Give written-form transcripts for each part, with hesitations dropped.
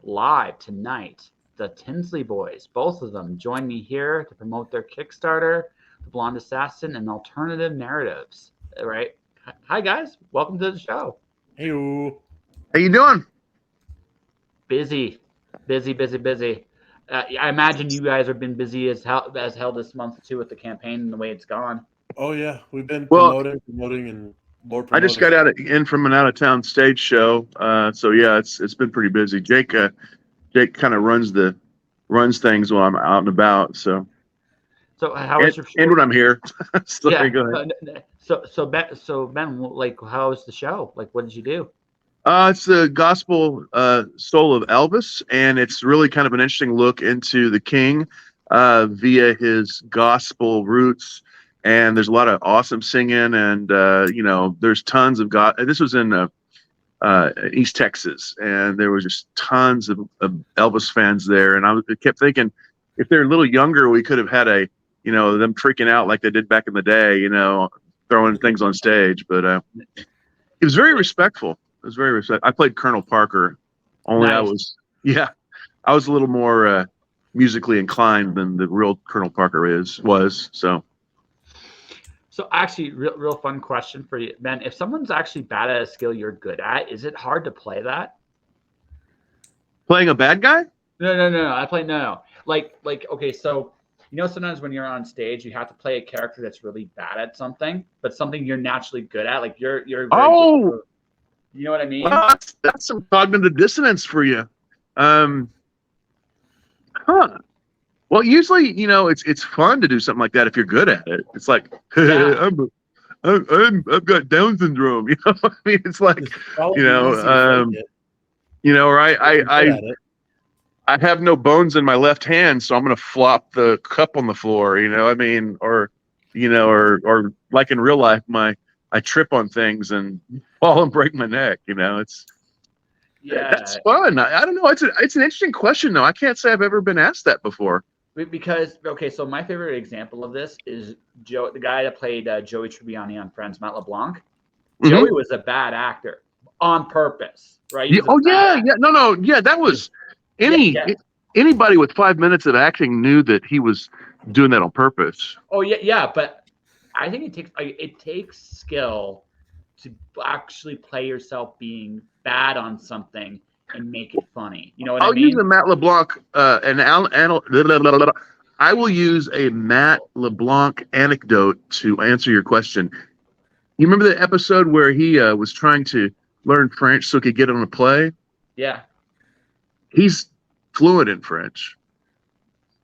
live tonight. The Tinsley Boys, both of them, join me here to promote their Kickstarter, The Blonde Assassin, and Alternative Narratives. All right. Hi, guys. Welcome to the show. Hey, how you doing? Busy. I imagine you guys have been busy as hell this month too with the campaign and the way it's gone. Oh yeah, we've been promoting and more promoting. I just got in from an out of town stage show, so yeah, it's been pretty busy. Jake kind of runs things while I'm out and about. So how is your show? And when I'm here, yeah. Go ahead. So Ben, like, how was the show? Like, what did you do? It's the gospel soul of Elvis, and it's really kind of an interesting look into the King via his gospel roots. And there's a lot of awesome singing, and there's tons of God. This was in East Texas, and there was just tons of Elvis fans there. And I kept thinking, if they're a little younger, we could have had them freaking out like they did back in the day, throwing things on stage. But it was very respectful. I played Colonel Parker. Only nice. I was a little more musically inclined than the real Colonel Parker was. So actually, real fun question for you, Ben. If someone's actually bad at a skill you're good at, is it hard to play that? Playing a bad guy? No. Like okay, so sometimes when you're on stage, you have to play a character that's really bad at something, but something you're naturally good at. Like you're good. You know what I mean? Well, that's some cognitive dissonance for you. Well, usually, it's fun to do something like that if you're good at it. It's like, I've got Down syndrome. I mean, it's like, I have no bones in my left hand, so I'm going to flop the cup on the floor. Or like in real life, I trip on things and fall and break my neck. That's fun. I don't know. It's an interesting question, though. I can't say I've ever been asked that before. Because so my favorite example of this is the guy that played Joey Tribbiani on Friends, Matt LeBlanc. Mm-hmm. Joey was a bad actor on purpose, right? That was anybody with 5 minutes of acting knew that he was doing that on purpose. Oh yeah, but I think it takes skill to actually play yourself being bad on something and make it funny. You know what I mean? I'll use a Matt LeBlanc I will use a Matt LeBlanc anecdote to answer your question. You remember the episode where he was trying to learn French so he could get on a play? Yeah. He's fluent in French.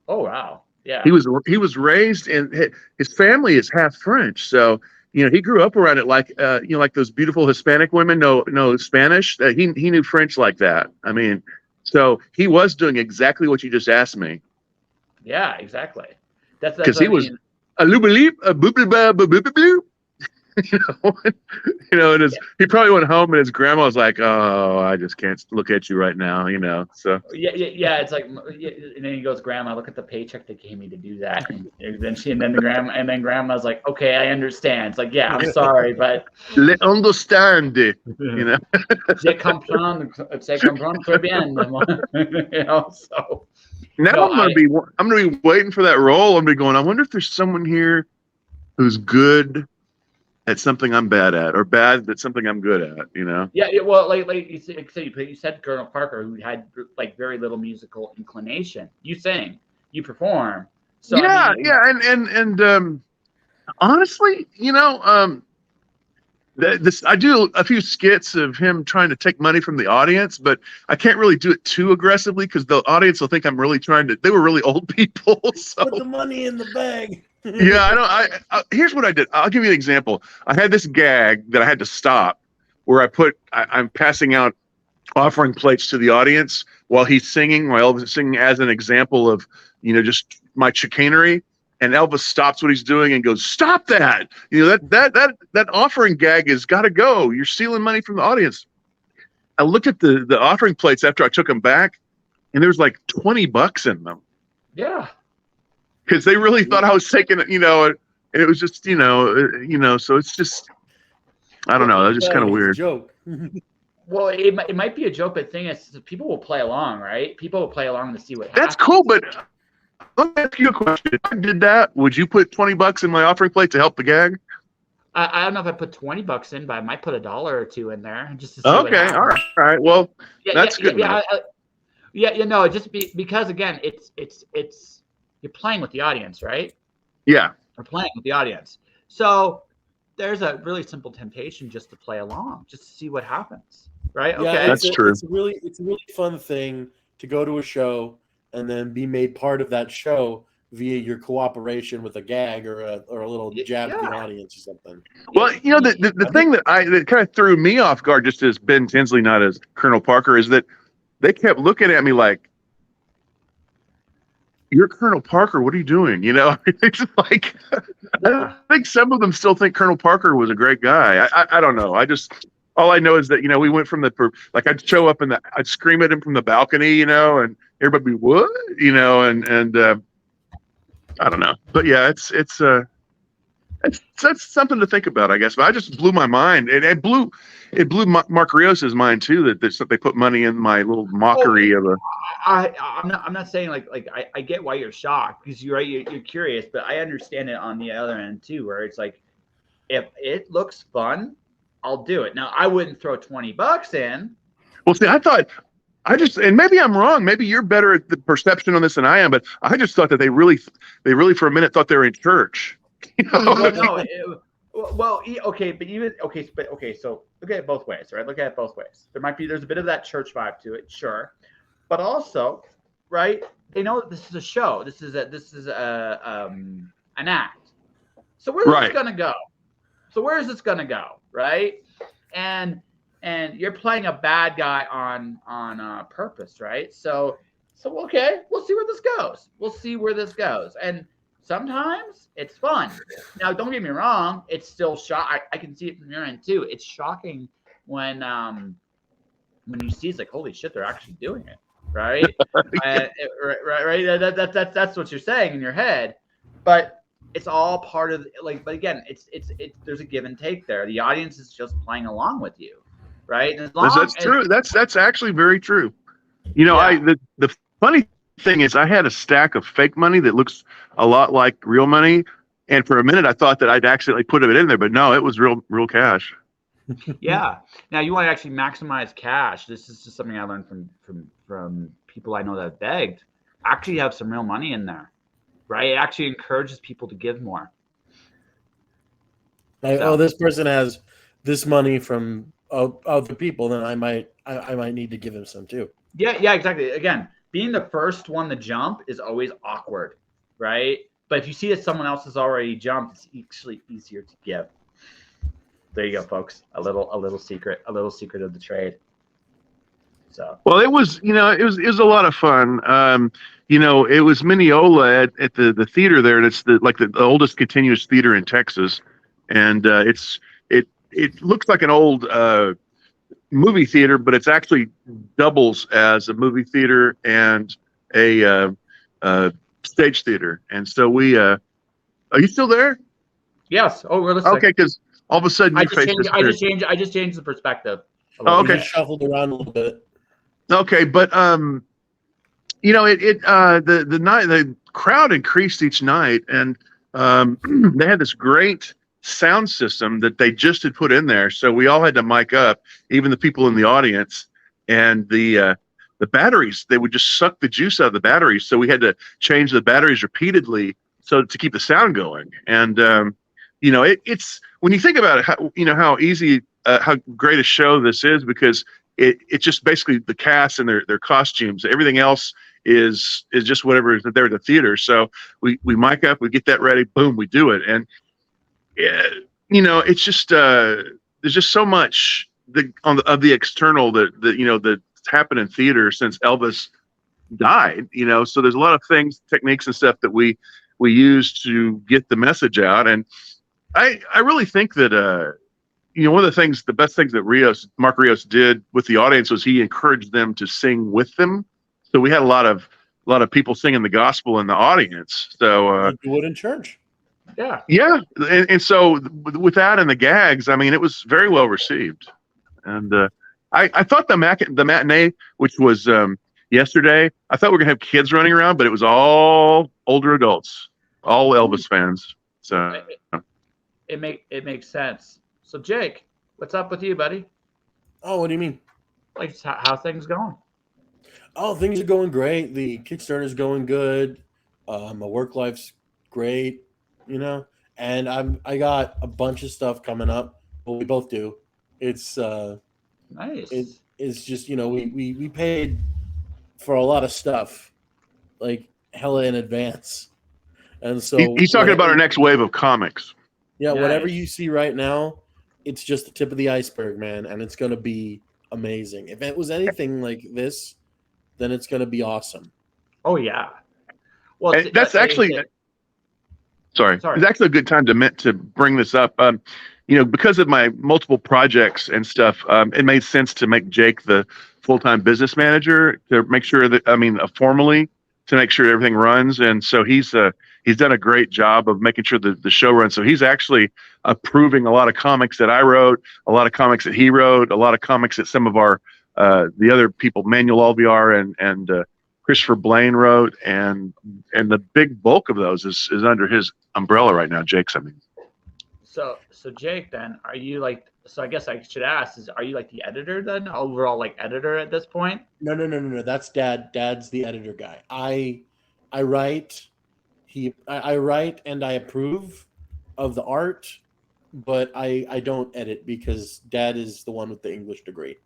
Oh wow. Yeah. He was raised in his family is half French, so he grew up around it like like those beautiful Hispanic women know Spanish. He knew French like that. I mean, so he was doing exactly what you just asked me. Yeah, exactly. That's because he was a loop a boop. He probably went home and his grandma was like, "Oh, I just can't look at you right now," So yeah, it's like, and then he goes, "Grandma, look at the paycheck they gave me to do that." And then grandma's like, "Okay, I understand." It's like, "Yeah, I'm sorry, but le understand, je comprends très bien." So now I'm gonna be waiting for that role. I'm gonna be going, I wonder if there's someone here who's good at something I'm bad at, or bad at something I'm good at, Yeah, well, like you said, Colonel Parker, who had like very little musical inclination. You sing, you perform. So and honestly, I do a few skits of him trying to take money from the audience, but I can't really do it too aggressively because the audience will think I'm really trying to. They were really old people. So. Put the money in the bag. Yeah, I know. Here's what I did. I'll give you an example. I had this gag that I had to stop where I'm passing out offering plates to the audience while he's singing, while Elvis is singing, as an example of, just my chicanery. And Elvis stops what he's doing and goes, "Stop that! That offering gag has got to go. You're stealing money from the audience." I looked at the offering plates after I took them back, and there was like $20 in them. Yeah. Because they really thought I was taking it, and it was just, so it's just, I don't know. That was just kind of weird. Joke. Well, it might be a joke, but the thing is, people will play along, right? People will play along to see what happens. That's cool, but let me ask you a question. If I did that, would you put $20 in my offering plate to help the gag? I don't know if I put $20 in, but I might put $1 or $2 in there just to see what Okay, happens. all right. Well, Yeah, that's good. No, just because again, it's you're playing with the audience, right? Yeah. We're playing with the audience, so there's a really simple temptation just to play along, just to see what happens, right? Yeah, Okay, that's true. It's a really fun thing to go to a show and then be made part of that show via your cooperation with a gag or a little jab to the audience or something. Well, the thing that kind of threw me off guard, just as Ben Tinsley, not as Colonel Parker, is that they kept looking at me like, "You're Colonel Parker. What are you doing?" It's like I think some of them still think Colonel Parker was a great guy. I don't know. All I know is that we went from I'd show up and I'd scream at him from the balcony, and everybody be what, and I don't know. But yeah, that's something to think about, I guess. But I just blew my mind, and it blew Mark Rios's mind too. That they put money in my little mockery of a. I'm not saying I get why you're shocked, because you're right. You're curious, but I understand it on the other end too, where it's like, if it looks fun, I'll do it. Now I wouldn't throw $20 in. Well, see, and maybe I'm wrong. Maybe you're better at the perception on this than I am, but I just thought that they really for a minute thought they were in church. Okay, so look at it both ways, right? Look at it both ways. There's a bit of that church vibe to it, sure, but also, right? They know that this is a show. This is an act. So where's this gonna go? Where is this gonna go, right? And you're playing a bad guy on purpose, right? So okay, we'll see where this goes. And sometimes it's fun. Now, don't get me wrong; it's still I can see it from your end too. It's shocking when you see it's like, holy shit, they're actually doing it, right? Right. That's what you're saying in your head, but it's all part of But again, it's there's a give and take there. The audience is just playing along with you, right? And that's true. That's actually very true. The funny thing is, I had a stack of fake money that looks a lot like real money, and for a minute I thought that I'd actually put it in there, but no, it was real cash. Yeah. Now you want to actually maximize cash. This is just something I learned from people I know that have begged. Actually have some real money in there, right? It actually encourages people to give more. This person has this money from other people, then I might need to give him some too. Yeah, exactly. Again, being the first one to jump is always awkward, right? But if you see that someone else has already jumped, it's actually easier to give. There you go, folks. A little secret of the trade. So. Well, it was a lot of fun. It was Mineola at the theater there, and it's the oldest continuous theater in Texas, and it looks like an old movie theater, but it's actually doubles as a movie theater and a stage theater. And so are you still there? Yes. Oh, we're listening. Okay, because all of a sudden I just changed the perspective. Oh, okay. You shuffled around a little bit. Okay, but the crowd increased each night, and they had this great sound system that they just had put in there, so we all had to mic up, even the people in the audience, and the batteries, they would just suck the juice out of the batteries, so we had to change the batteries repeatedly so to keep the sound going. And it's when you think about it, how easy, how great a show this is, because it's just basically the cast and their costumes. Everything else is just whatever is there at the theater. So we mic up, we get that ready, boom, we do it. And it's just there's just so much of the external that's happened in theater since Elvis died. So there's a lot of things, techniques, and stuff that we use to get the message out. And I really think that one of the best things that Mark Rios did with the audience was he encouraged them to sing with them. So we had a lot of people singing the gospel in the audience. So you would in church. Yeah. And so with that and the gags, I mean, it was very well received. And I thought the matinee, which was yesterday, I thought we were gonna have kids running around, but it was all older adults, all Elvis fans. So It makes sense. So Jake, what's up with you, buddy? Oh, what do you mean? Like how things going? Oh, things are going great. The Kickstarter is going good. My work life's great, and I got a bunch of stuff coming up. Well, we both do. It's Nice. it's just we paid for a lot of stuff like hella in advance, and so he's talking about our next wave of comics. Yeah, Nice. whatever you see right now, it's just the tip of the iceberg, man, and it's gonna be amazing. If it was anything like this, then it's gonna be awesome. Oh yeah. Well, And that's actually sorry. It's actually a good time to bring this up. Because of my multiple projects and stuff, it made sense to make Jake the full-time business manager to make sure that formally to make sure everything runs. And so he's done a great job of making sure that the show runs. So he's actually approving a lot of comics that I wrote, a lot of comics that he wrote, a lot of comics that some of our the other people, Manuel Alvear and Christopher Blaine wrote, and the big bulk of those is under his umbrella right now, Jake's. So Jake, then are you like? So I guess I should ask: are you like the editor then, overall like editor at this point? No. That's Dad. Dad's the editor guy. I write. I write and I approve of the art, but I don't edit because Dad is the one with the English degree.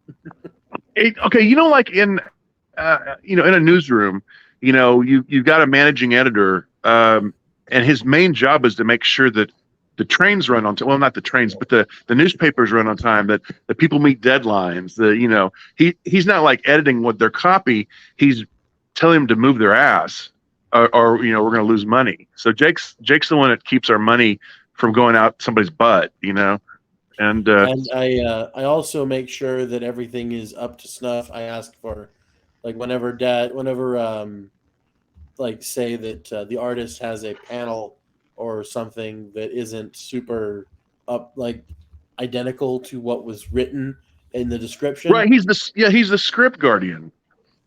Okay, like in in a newsroom, you've got a managing editor, and his main job is to make sure that the trains run on time. Well, not the trains, but the newspapers run on time. That the people meet deadlines. He's not like editing what their copy. He's telling them to move their ass, or we're going to lose money. So Jake's the one that keeps our money from going out somebody's butt. And I also make sure that everything is up to snuff. I ask for, like, whenever say that the artist has a panel or something that isn't super identical to what was written in the description. Right, he's the script guardian.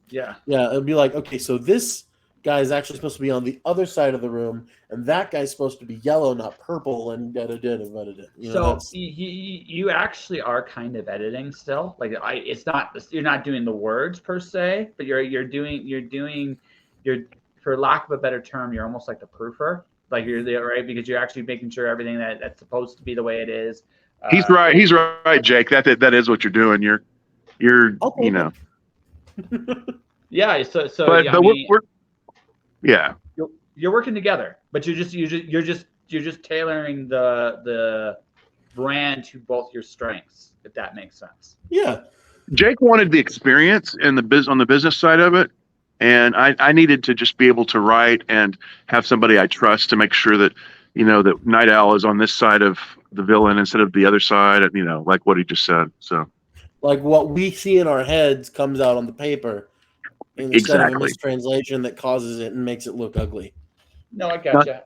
Yeah, it'll be like, okay, so this guy is actually supposed to be on the other side of the room, and that guy's supposed to be yellow, not purple, and So you actually are kind of editing still. Like it's not, you're not doing the words per se, but you're doing for lack of a better term, you're almost like the proofer. Like you're there, right? Because you're actually making sure everything that's supposed to be the way it is. He's right, Jake. That is what you're doing. You're okay. Yeah. So but we're you're working together, but you're just tailoring the brand to both your strengths, if that makes sense. Yeah. Jake wanted the experience on the business side of it, and I needed to just be able to write and have somebody I trust to make sure that that Night Owl is on this side of the villain instead of the other side, and like what he just said. So, like what we see in our heads comes out on the paper instead of a mistranslation that causes it and makes it look ugly. No, I gotcha.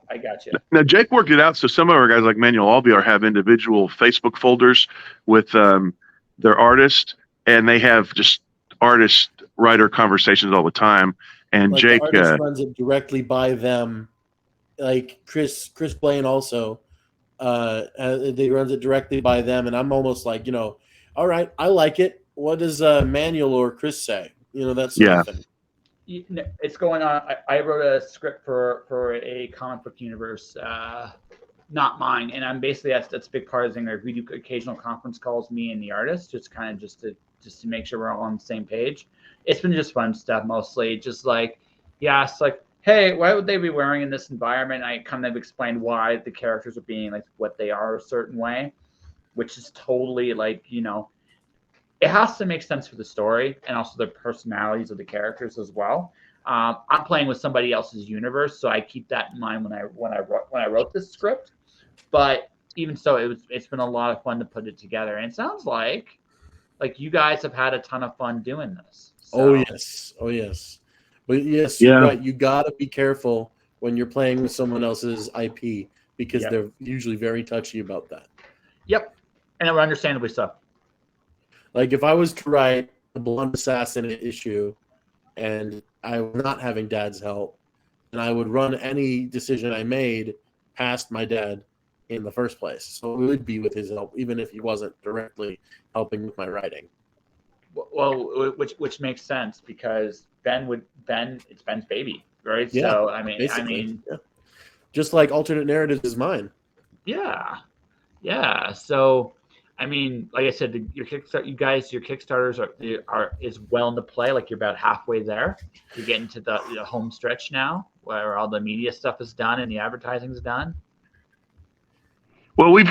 Now, Jake worked it out. So some of our guys like Manuel Alvear have individual Facebook folders with their artist, and they have just artist-writer conversations all the time. And like Jake the artist runs it directly by them. Like Chris Blaine also, they runs it directly by them, and I'm almost like, all right, I like it. What does Manuel or Chris say? That sort of thing. It's going on. I wrote a script for a comic book universe, not mine, and I'm basically that's a big part of the thing. Like we do occasional conference calls, me and the artist, just to make sure we're all on the same page. It's been just fun stuff, mostly just like, it's like, hey, why would they be wearing in this environment? I kind of explained why the characters are being like what they are a certain way, which is totally like, it has to make sense for the story and also the personalities of the characters as well. I'm playing with somebody else's universe, so I keep that in mind when I wrote this script. But even so, it's been a lot of fun to put it together, and it sounds like you guys have had a ton of fun doing this. So. Oh yes. But yes, you're right. You gotta be careful when you're playing with someone else's IP because they're usually very touchy about that. Yep, and understandably so. Like if I was to write a blonde assassin issue and I was not having Dad's help, then I would run any decision I made past my dad in the first place. So it would be with his help, even if he wasn't directly helping with my writing. Well, which makes sense because it's Ben's baby, right? Yeah, So basically. Yeah. Just like alternate narratives is mine. Yeah. So, like I said, your Kickstarters is well into play. Like you're about halfway there. You're getting to the home stretch now, where all the media stuff is done and the advertising is done. Well, we've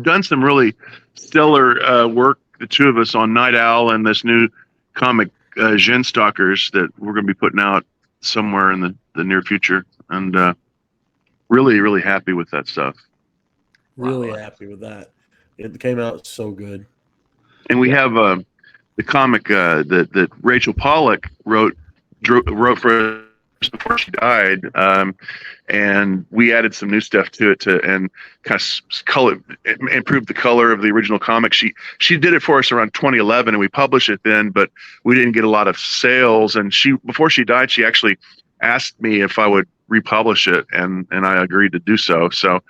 done some really stellar work, the two of us, on Night Owl and this new comic, Gen Stalkers, that we're going to be putting out somewhere in the near future, and really, really happy with that stuff. Really happy with that. It came out so good. And we have the comic that Rachel Pollack wrote for us before she died, and we added some new stuff to it and kind of improved the color of the original comic. She did it for us around 2011, and we published it then, but we didn't get a lot of sales. And before she died, she actually asked me if I would republish it, and I agreed to do so. So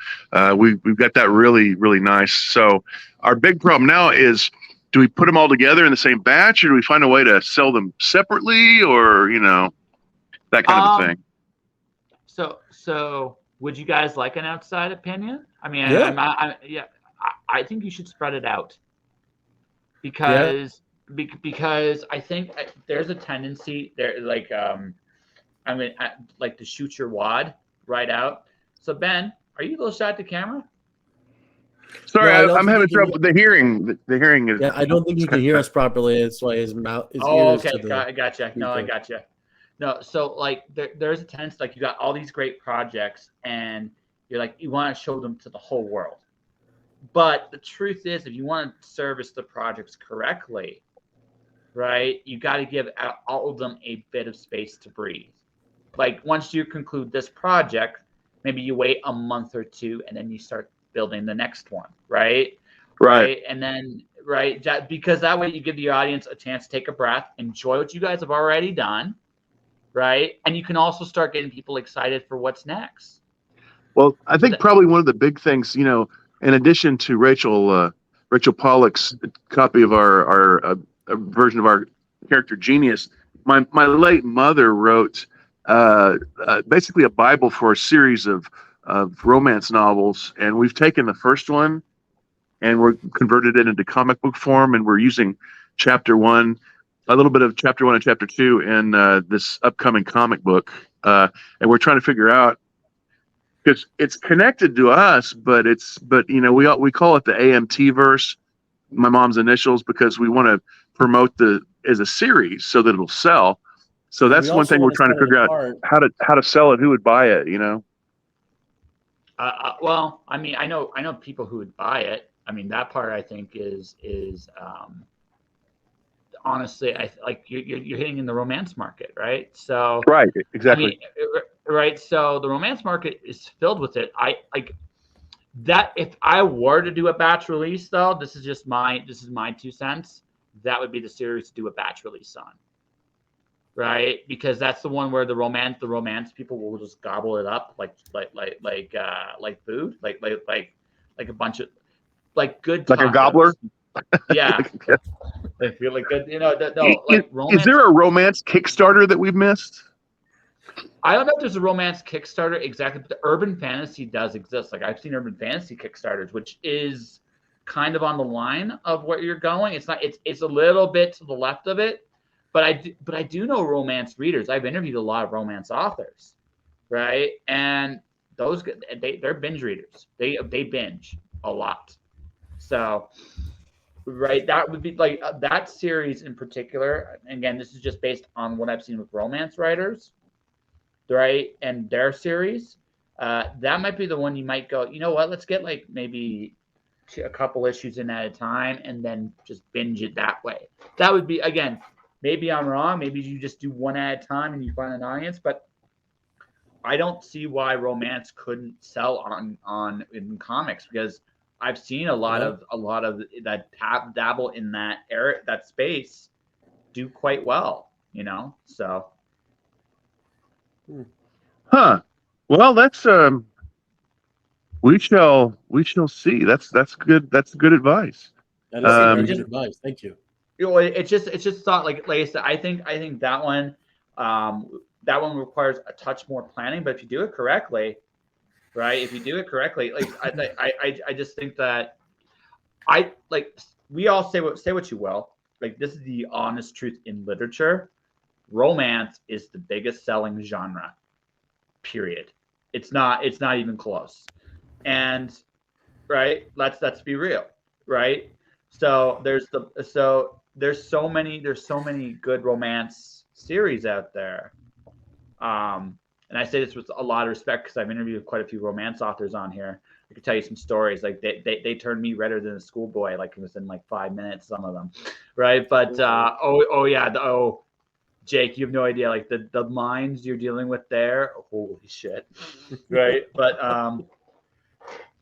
we've got that really, really nice. So our big problem now is, do we put them all together in the same batch, or do we find a way to sell them separately, or that kind of a thing? So would you guys like an outside opinion? Yeah. I think you should spread it out because I think there's a tendency there, like to shoot your wad right out. So Ben, are you a little shy at the camera? Sorry, I'm having trouble with the hearing. The hearing is. Yeah, I don't think he can hear us properly. That's why his ears. Okay, gotcha. No, I gotcha. No, so like there's a tendency, like you got all these great projects and you're like, you want to show them to the whole world. But the truth is, if you want to service the projects correctly, right, you got to give all of them a bit of space to breathe. Like once you conclude this project, maybe you wait a month or two and then you start building the next one, right? And then because that way you give the audience a chance to take a breath, enjoy what you guys have already done, right? And you can also start getting people excited for what's next. Well, I think probably one of the big things, in addition to Rachel Pollack's copy of our version of our character Genius, my late mother wrote basically a Bible for a series of romance novels, and we've taken the first one and we're converted it into comic book form, and we're using chapter 1, a little bit of chapter 1 and chapter 2 in this upcoming comic book, and we're trying to figure out, because it's connected to us, but we call it the AMT verse, my mom's initials, because we want to promote as a series so that it'll sell. So that's one thing we're trying to figure out, how to sell it, who would buy it, Well, I know people who would buy it. That part I think is honestly, you're hitting in the romance market, right? So right, exactly. Right. So the romance market is filled with it. I like that. If I were to do a batch release, though, this is my 2 cents. That would be the series to do a batch release on. Right, because that's the one where the romance people will just gobble it up like food, like a bunch of good, like a gobbler. Yeah, they feel like good. Is there a romance Kickstarter that we've missed? I don't know if there's a romance Kickstarter exactly, but the urban fantasy does exist. Like I've seen urban fantasy Kickstarters, which is kind of on the line of where you're going. It's not. It's a little bit to the left of it. But I do know romance readers. I've interviewed a lot of romance authors, right? And those they're binge readers. They binge a lot. So, right, that would be like that series in particular. Again, this is just based on what I've seen with romance writers, right? And their series. That might be the one you might go, you know what? Let's get like maybe a couple issues in at a time, and then just binge it that way. That would be, again. Maybe I'm wrong. Maybe you just do one at a time and you find an audience. But I don't see why romance couldn't sell in comics, because I've seen a lot of that dabble in that that space do quite well, you know. So, Huh. Well, that's we shall see. That's good. That's good advice. That is very good advice. Thank you. You know, it's just thought like I said. I think that one requires a touch more planning. But if you do it correctly, right? If you do it correctly, like I just think that we all say what you will. Like, this is the honest truth in literature. Romance is the biggest selling genre. Period. It's not even close. And right, let's be real, right? So there's so many good romance series out there. And I say this with a lot of respect because I've interviewed quite a few romance authors on here. I could tell you some stories. Like they turned me redder than a schoolboy, like within like 5 minutes, some of them, right? But Jake, you have no idea, like the minds you're dealing with there. Holy shit, right? But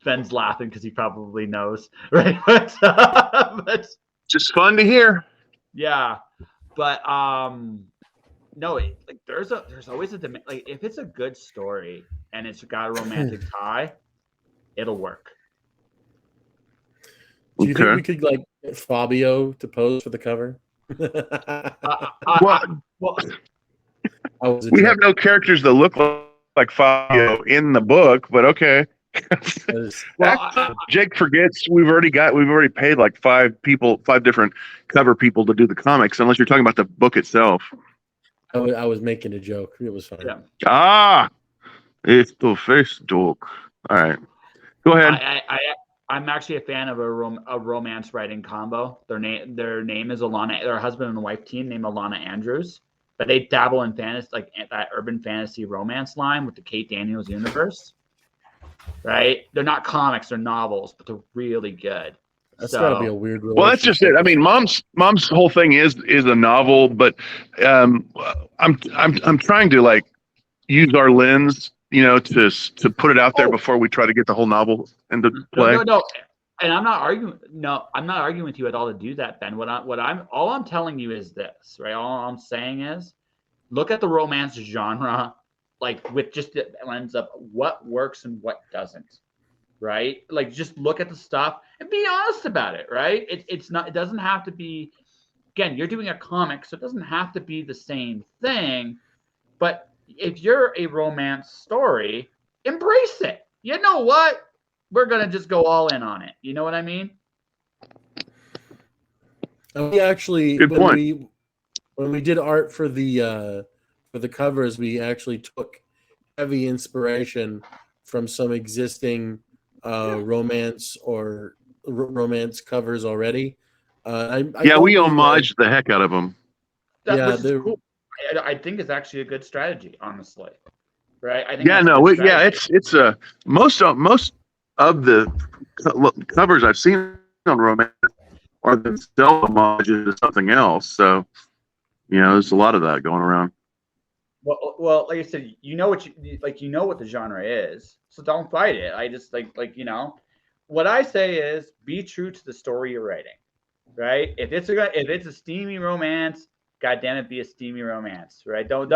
Ben's laughing because he probably knows, right? But just fun to hear. Yeah, but no, like there's always a demand. Like, if it's a good story and it's got a romantic tie, it'll work. Do you think we could like get Fabio to pose for the cover? We have no characters that look like Fabio in the book, but okay. Jake forgets we've already paid like five different cover people to do the comics, unless you're talking about the book itself. I was making a joke. It was fine. Yeah. It's the first joke. All right, go ahead. I'm actually a fan of a romance writing combo. Their name is Alana. They're a husband and wife team named Alana Andrews, but they dabble in fantasy, like that urban fantasy romance line with the Kate Daniels universe. Right? They're not comics; they're novels, but they're really good. That's gotta be a weird relationship. Well, that's just it. I mean, mom's whole thing is a novel, but I'm trying to like use our lens, you know, to put it out there before we try to get the whole novel into play. No. And I'm not arguing. No, I'm not arguing with you at all to do that, Ben. All I'm telling you is this, right? All I'm saying is, look at the romance genre, like with just the lens of what works and what doesn't, right? Like, just look at the stuff and be honest about it, right? It doesn't have to be. Again, you're doing a comic, so it doesn't have to be the same thing. But if you're a romance story, embrace it. You know what? We're gonna just go all in on it. You know what I mean? We actually, good point. When we did art for the covers, we actually took heavy inspiration from some existing romance or romance covers already. We homaged the heck out of them. Which is cool. I think it's actually a good strategy, honestly. Right? I think it's most of the covers I've seen on romance are themselves homages to something else. So, you know, there's a lot of that going around. Well, like I said, you know what the genre is, so don't fight it. I just like what I say is be true to the story you're writing, right? If it's a steamy romance, God damn it, be a steamy romance, right? Don't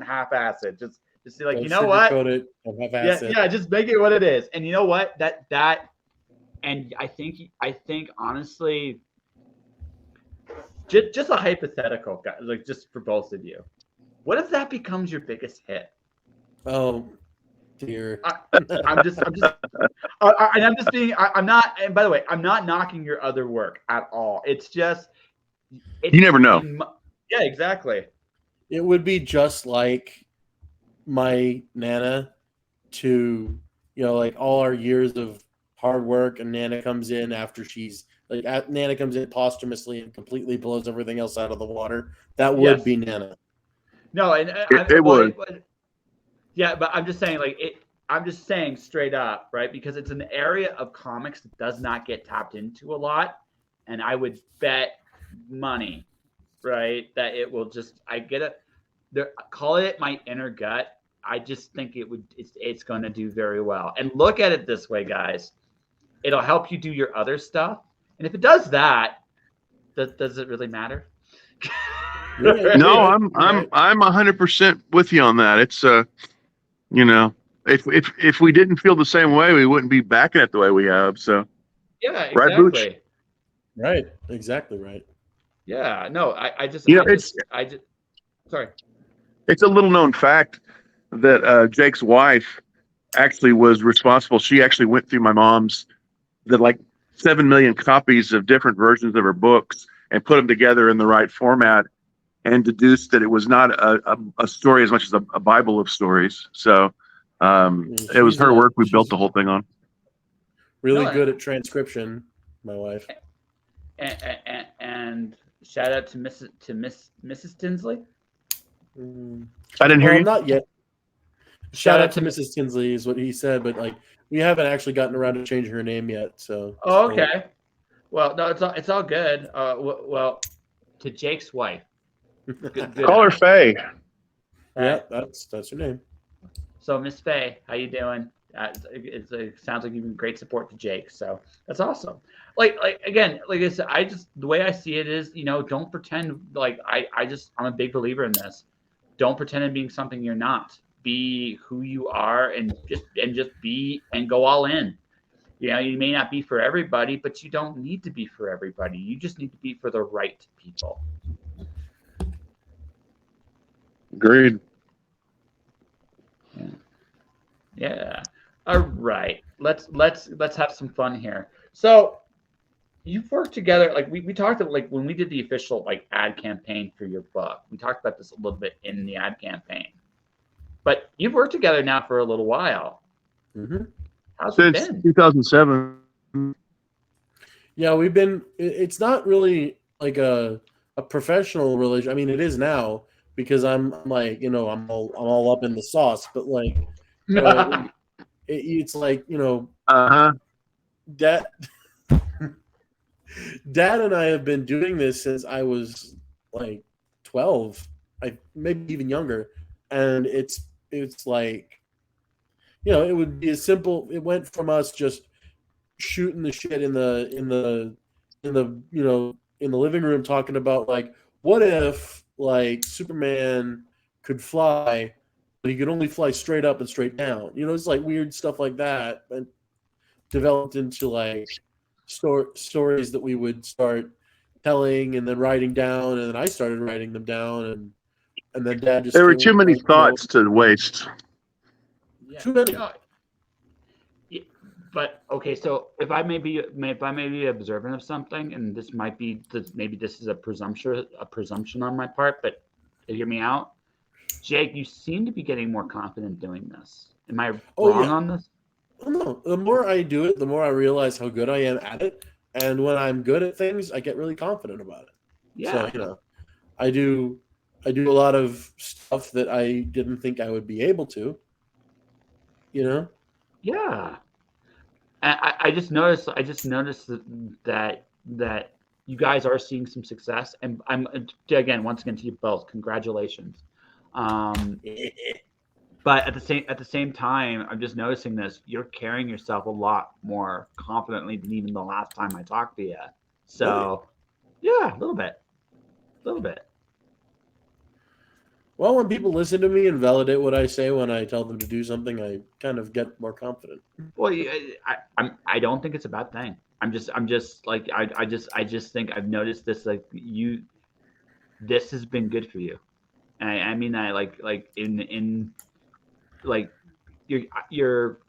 half-ass it. Just say like, you know what? Just make it what it is. And you know what? And I think honestly, just a hypothetical, like just for both of you. What if that becomes your biggest hit? Oh, dear. I'm just being. I'm not. And by the way, I'm not knocking your other work at all. It's just. You never know. Yeah, exactly. It would be just like my Nana to, you know, like all our years of hard work, and Nana comes in after Nana comes in posthumously and completely blows everything else out of the water. That would be Nana. No, and it would. Yeah, but I'm just saying, I'm just saying straight up, right? Because it's an area of comics that does not get tapped into a lot, and I would bet money, right, that it will just. I get it. Call it my inner gut. I just think it's going to do very well. And look at it this way, guys. it'll help you do your other stuff. And if it does that, does it really matter? No, I'm 100% with you on that. It's you know, if we didn't feel the same way, we wouldn't be backing it the way we have. So yeah, right, Booch? exactly. Right, exactly right. Yeah, no, I just sorry. It's a little known fact that Jake's wife actually was responsible. She actually went through my mom's like 7 million copies of different versions of her books and put them together in the right format and deduced that it was not a story as much as a Bible of stories. So it was her work we built the whole thing on. Really good at transcription, my wife. And shout out to Mrs. Tinsley. I didn't hear you. Not yet. Shout out to Mrs. Tinsley is what he said, but like we haven't actually gotten around to changing her name yet. So. Oh, okay. Well, no, it's all good. Well, to Jake's wife. Good. Call her Faye. Yeah, that's her name. So, Miss Faye, how you doing? It sounds like you've been great support to Jake, so that's awesome. Like again, like I said, the way I see it is, don't pretend like I'm a big believer in this. Don't pretend on being something you're not. Be who you are, and just be and go all in. You may not be for everybody, but you don't need to be for everybody. You just need to be for the right people. Agreed. Yeah. All right. Let's have some fun here. So you've worked together, like we talked about, like when we did the official like ad campaign for your book. We talked about this a little bit in the ad campaign. But you've worked together now for a little while. Mm-hmm. How's it been? Since 2007. Yeah, we've been. It's not really like a professional relation. I mean, it is now because I'm like, I'm all up in the sauce. But like, it's like, Dad and I have been doing this since I was like 12, maybe even younger, and it's like, it would be as simple. It went from us just shooting the shit in the living room, talking about like, what if like Superman could fly, but he could only fly straight up and straight down. It's like weird stuff like that, and developed into like stories that we would start telling and then writing down, and then I started writing them down, and then Dad just. There were too many thoughts to waste. Yeah. Too many. But okay, so if I may be observant of something, and this might be maybe this is a presumption on my part, but hear me out, Jake. You seem to be getting more confident doing this. Am I wrong on this? Oh, no. The more I do it, the more I realize how good I am at it, and when I'm good at things, I get really confident about it. Yeah. So I do a lot of stuff that I didn't think I would be able to. Yeah. I just noticed that you guys are seeing some success, and I'm once again to you both, congratulations. But at the same time, I'm just noticing this. You're carrying yourself a lot more confidently than even the last time I talked to you. So, yeah, a little bit. Well, when people listen to me and validate what I say when I tell them to do something, I kind of get more confident. Well, I don't think it's a bad thing. I'm just like I just think I've noticed this, like this has been good for you. And I mean that like in like you're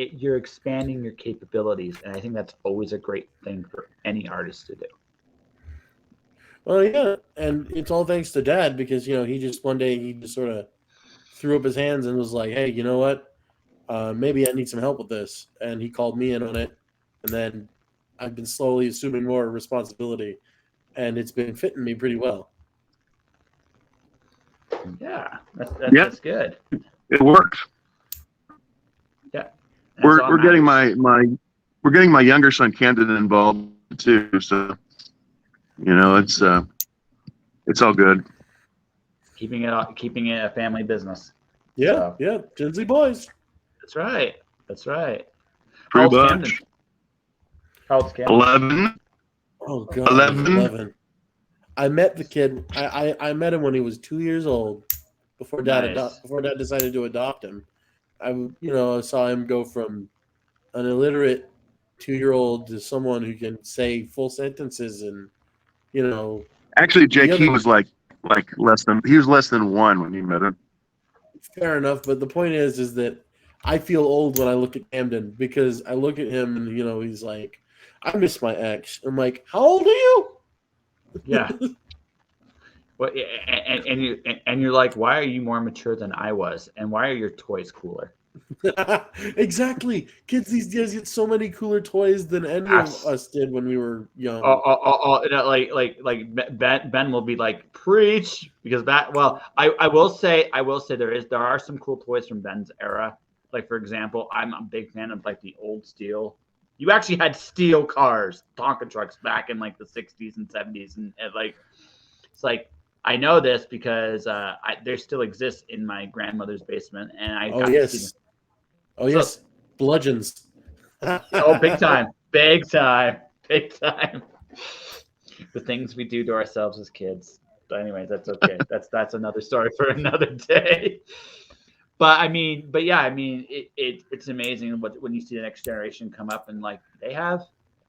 expanding your capabilities, and I think that's always a great thing for any artist to do. Well, yeah, and it's all thanks to Dad, because he just one day he just sort of threw up his hands and was like, "Hey, you know what? Maybe I need some help with this." And he called me in on it, and then I've been slowly assuming more responsibility, and it's been fitting me pretty well. Yeah, that's good. It works. Yeah, we're getting my younger son Camden involved too, so. It's all good. Keeping it a family business. Yeah, so. yeah, Tinsley Boys. That's right. Pretty much. How old's Cam? 11. Oh God, 11. 11. I met the kid. I met him when he was 2 years old. Before dad decided to adopt him. I saw him go from an illiterate 2-year-old to someone who can say full sentences, and Actually, Jake, he other was like less than 1 when you met him. fair enough. But the point is that I feel old when I look at Camden, because I look at him and he's like, I miss my ex. I'm like, how old are you? Yeah. Well, and you're like, why are you more mature than I was, and why are your toys cooler? Exactly. Kids these days get so many cooler toys than any of us did when we were young. Like Ben will be like, preach, because that. Well, I will say there are some cool toys from Ben's era. Like, for example, I'm a big fan of like the old steel. You actually had steel cars, Tonka trucks back in like the 60s and 70s, and like it's like I know this because there still exists in my grandmother's basement, and I got to see them. Oh, yes. Bludgeons. Oh, big time. Big time. Big time. The things we do to ourselves as kids. But anyway, that's okay. That's another story for another day. But it's amazing when you see the next generation come up and like they have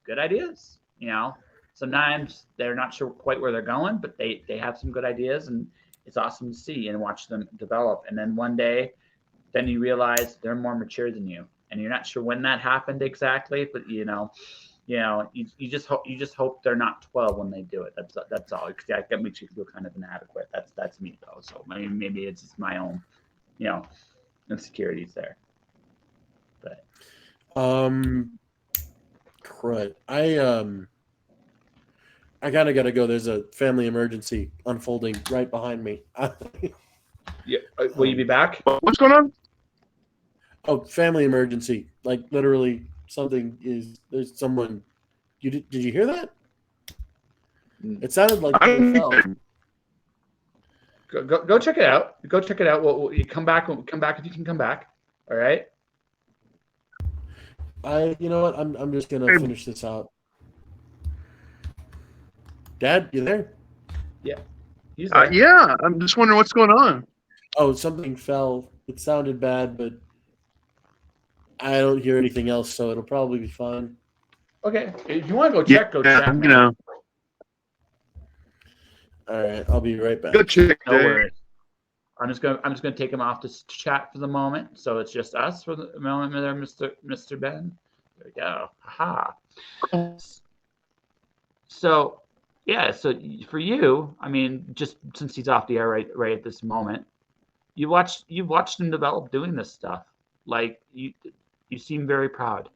good ideas. Sometimes they're not sure quite where they're going, but they have some good ideas, and it's awesome to see and watch them develop. And then one day, then you realize they're more mature than you, and you're not sure when that happened exactly, but you just hope they're not 12 when they do it. That's all. Because that makes you feel kind of inadequate. That's me though. So maybe it's just my own, insecurities there. But crud. I kind of gotta go. There's a family emergency unfolding right behind me. Yeah, will you be back? What's going on? Oh, family emergency! Like literally, there's someone. Did you hear that? It sounded like they fell. Go check it out. Go check it out. We'll you come back. Come back if you can come back. All right. You know what? I'm just gonna finish this out. Dad, you there? Yeah. He's there. Yeah, I'm just wondering what's going on. Oh, something fell. It sounded bad, but I don't hear anything else, so it'll probably be fine. Okay. If you want to go check, go check. All right, I'll be right back. Go check. No worries. I'm just gonna take him off this chat for the moment, so it's just us for the moment there, Mr. Ben. There we go. Haha. So, yeah. So for you, just since he's off the air right at this moment, you've watched him develop doing this stuff. Like you seem very proud.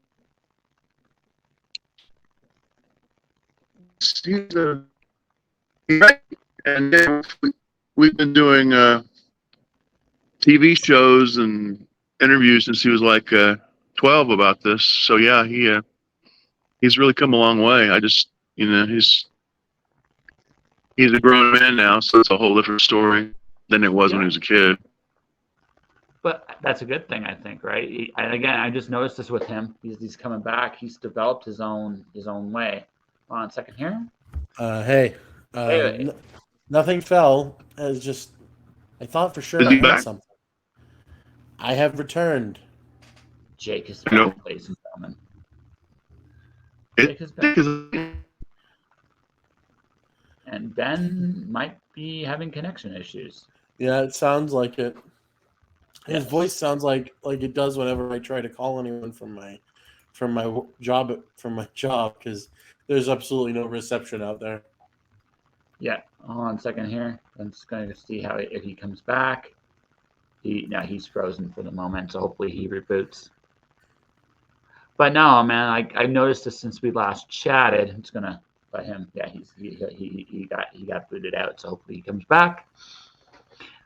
Right. And we've been doing TV shows and interviews since he was like 12 about this. So yeah, he's really come a long way. I just he's a grown man now, so it's a whole different story than it was when he was a kid. But that's a good thing, I think, right? And again, I just noticed this with him. He's coming back. He's developed his own way. Hold on a second here. Hey. Nothing fell. It's just I thought for sure I had something. I have returned. Jake is back, ladies and gentlemen. Jake is back. And Ben might be having connection issues. Yeah, it sounds like it. His voice sounds like it does whenever I try to call anyone from my job because there's absolutely no reception out there. Yeah, hold on a second here. I'm just going to see if he comes back. He's frozen for the moment, so hopefully he reboots. But no, man, I noticed this since we last chatted. I'm just gonna let him. Yeah, he got booted out, so hopefully he comes back.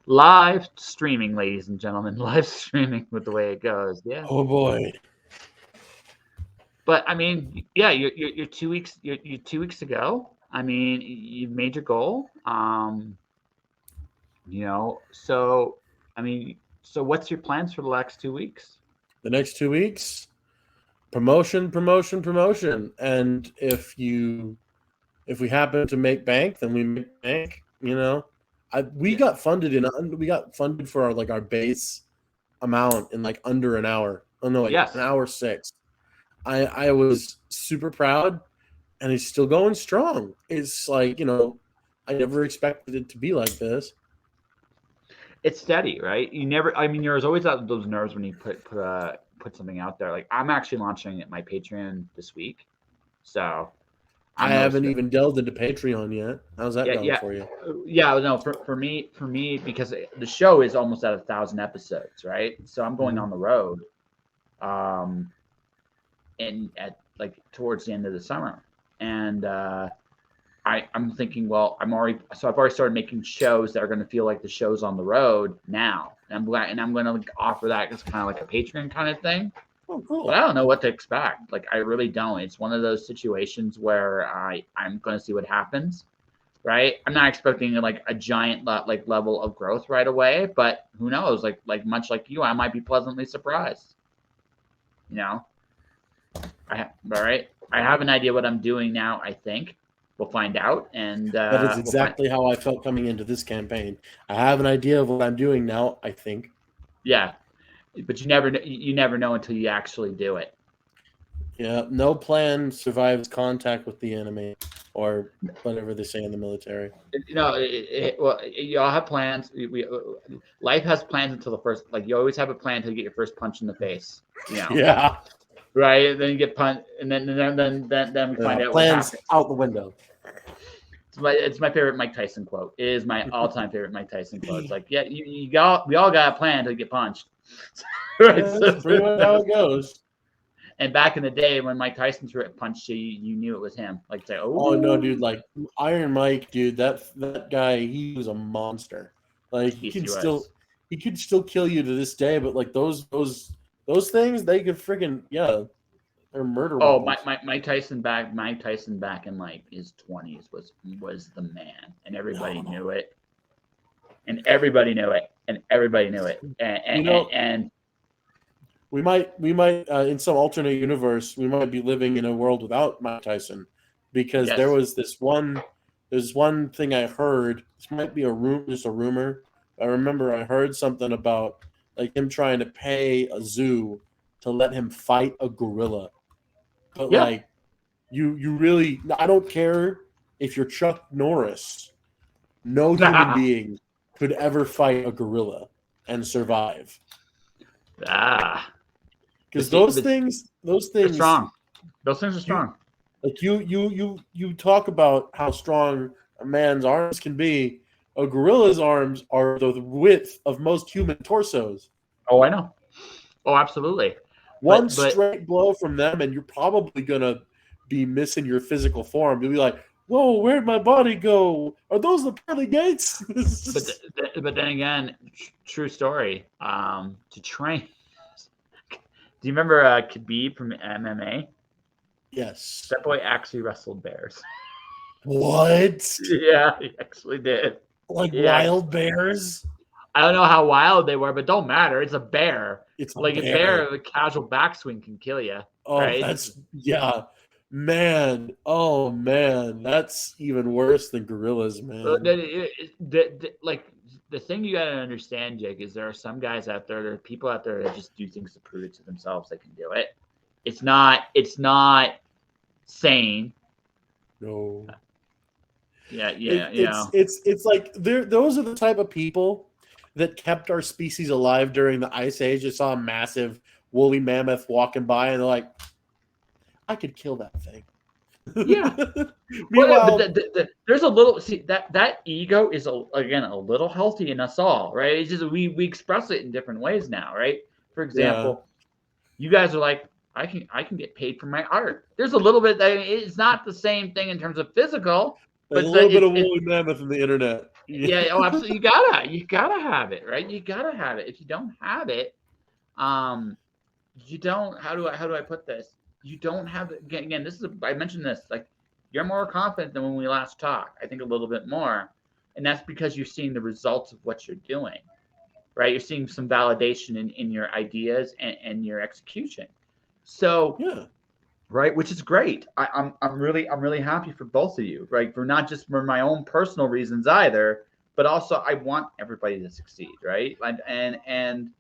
Live streaming, ladies and gentlemen, live streaming with the way it goes. Yeah. Oh boy. But you're 2 weeks. You're 2 weeks ago. You've made your goal. So what's your plans for the next 2 weeks? The next 2 weeks, promotion, and if we happen to make bank, then we make bank. We got funded for our base amount in like under an hour. Oh no, like Yes. an hour 6. I was super proud, and it's still going strong. It's like, I never expected it to be like this. It's steady, right? There's always those nerves when you put something out there. Like, I'm actually launching my Patreon this week, so I haven't even delved into Patreon yet. How's that going for you? Yeah, no, for me, because the show is almost at 1,000 episodes, right? So I'm going on the road, and at like towards the end of the summer, and I'm thinking, well, I've already started making shows that are going to feel like the shows on the road now, and I'm going to offer that as kind of like a Patreon kind of thing. Oh, cool. But I don't know what to expect. Like, I really don't. It's one of those situations where I'm going to see what happens, right? I'm not expecting like a giant level of growth right away, but who knows? Like much like you, I might be pleasantly surprised. All right. I have an idea what I'm doing now. I think we'll find out, and that is exactly how I felt coming into this campaign. I have an idea of what I'm doing now. I think. Yeah. But you never know until you actually do it. Yeah, no plan survives contact with the enemy, or whatever they say in the military. Well, you all have plans. Life has plans until the first. Like, you always have a plan until you get your first punch in the face. Yeah. Right. Then you get punched, and then we find out plans out the window. It's my favorite Mike Tyson quote. It is my all-time favorite Mike Tyson quote. It's like, yeah, we all got a plan until you get punched. Right. That's pretty much how it goes. And back in the day when Mike Tyson punched you knew it was him. Like, say, oh no, dude! Like Iron Mike, dude. That guy, he was a monster. Like, he could still kill you to this day. But like those things, they could freaking they're murder. Oh, Mike Tyson back in like his 20s was the man, and everybody knew it. And everybody knew it. And we might in some alternate universe, we might be living in a world without Mike Tyson, because there was there's one thing I heard. This might be just a rumor. I remember I heard something about like him trying to pay a zoo to let him fight a gorilla. But like, you really, I don't care if you're Chuck Norris. No human being could ever fight a gorilla and survive. Because those things are strong. Those things are strong. Like you talk about how strong a man's arms can be. A gorilla's arms are the width of most human torsos. Oh, I know. Oh, absolutely. One straight blow from them, and you're probably gonna be missing your physical form. You'll be like, "Whoa, where'd my body go? Are those the pearly gates?" but then again, true story. To train. Do you remember Khabib from MMA? Yes. That boy actually wrestled bears. What? Yeah, he actually did. Like wild bears? I don't know how wild they were, but don't matter. It's a bear. It's like a bear. A casual backswing can kill you. Oh, right? Man. Oh man, that's even worse than gorillas, man. Like, the thing you gotta understand, Jake, is there are some guys out there, there are people out there that just do things to prove it to themselves they can do it. It's not sane. No. It's like those are the type of people that kept our species alive during the Ice Age. You saw a massive woolly mammoth walking by, and they're like, "I could kill that thing." Yeah. Meanwhile, but there's a little that ego is again a little healthy in us all, right? It's just we express it in different ways now, right? For example, you guys are like, I can get paid for my art. There's a little bit. It's not the same thing in terms of physical. But a little bit of woolly mammoth on the internet. Yeah. Oh, absolutely. You gotta have it, right? You gotta have it. If you don't have it, you don't. How do I put this? You don't have it. Again, I mentioned this. Like, you're more confident than when we last talked. I think a little bit more, and that's because you're seeing the results of what you're doing, right? You're seeing some validation in your ideas and your execution. So Yeah. right, which is great. I'm really happy for both of you, right? For not just for my own personal reasons either, but also I want everybody to succeed, right? And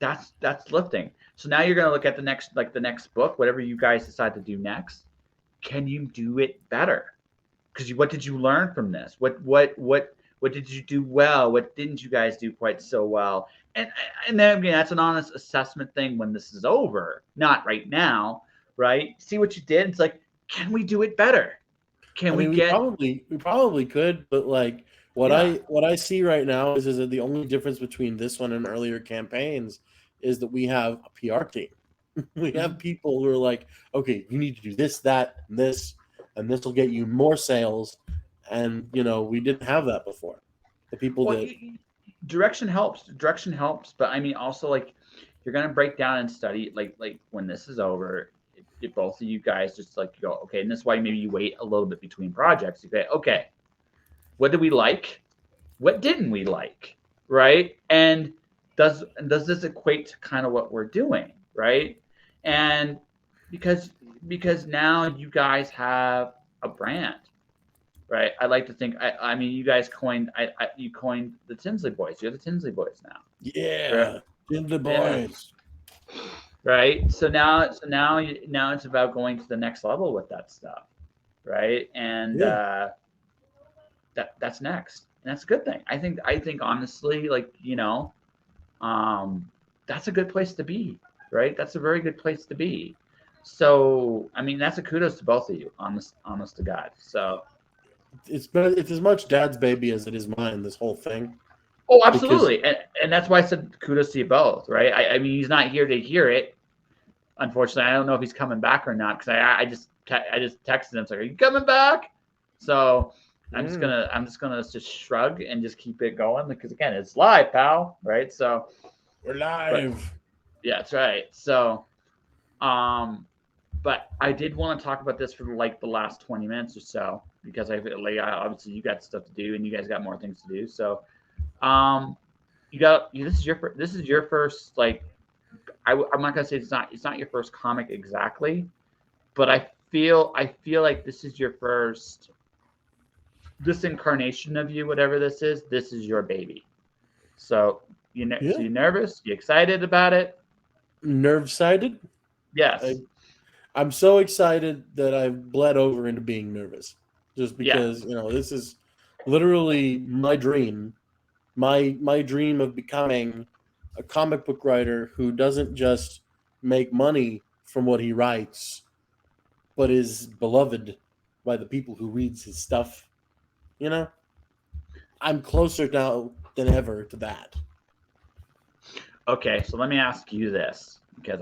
that's lifting. So now you're gonna look at the next book, whatever you guys decide to do next. Can you do it better? Because what did you learn from this? What did you do well? What didn't you guys do quite so well? And then again, that's an honest assessment thing when this is over, not right now, right? See what you did. It's like, can we do it better? Can I we mean, get? we probably could, but like Yeah. what I see right now is that the only difference between this one and earlier campaigns is that we have a PR team. We have people who are like, okay, you need to do this, that, and this will get you more sales. And we didn't have that before. The people Well, that direction helps. Direction helps, but I mean, also like you're gonna break down and study like when this is over. If both of you guys just like go, okay, and that's why maybe you wait a little bit between projects. You say, okay, what did we like? What didn't we like? Right? And does this equate to kind of what we're doing? Right? And because now you guys have a brand, right? I like to think. I mean, you guys coined. You coined the Tinsley Boys. You're the Tinsley Boys now, right? yeah, Tinsley Yeah. Boys. Right. So now it's about going to the next level with that stuff, right? And Yeah. that's next. And that's a good thing. I think honestly, like that's a good place to be, right? That's a very good place to be. So I mean, that's a kudos to both of you, honest to God. So It's as much dad's baby as it is mine. This whole thing. oh, Because absolutely, and that's why I said kudos to you both, right? I mean, he's not here to hear it. Unfortunately, I don't know if he's coming back or not because I just texted him, it's like, "Are you coming back?" So I'm just gonna just shrug and just keep it going because again, it's live, pal, right? So, we're but live. yeah, that's right. So, but I did want to talk about this for like the last 20 minutes or so because obviously you got stuff to do and you guys got more things to do. So, this is your first like I'm not gonna say it's not your first comic exactly, but I feel like this is your first this incarnation of you, whatever this is. This is your baby. So so you nervous? You excited about it? Nerve-sided. Yes. I'm so excited that I've bled over into being nervous, just Yeah. because this is literally my dream, my dream of becoming a comic book writer who doesn't just make money from what he writes, but is beloved by the people who reads his stuff. I'm closer now than ever to that. Okay. So let me ask you this because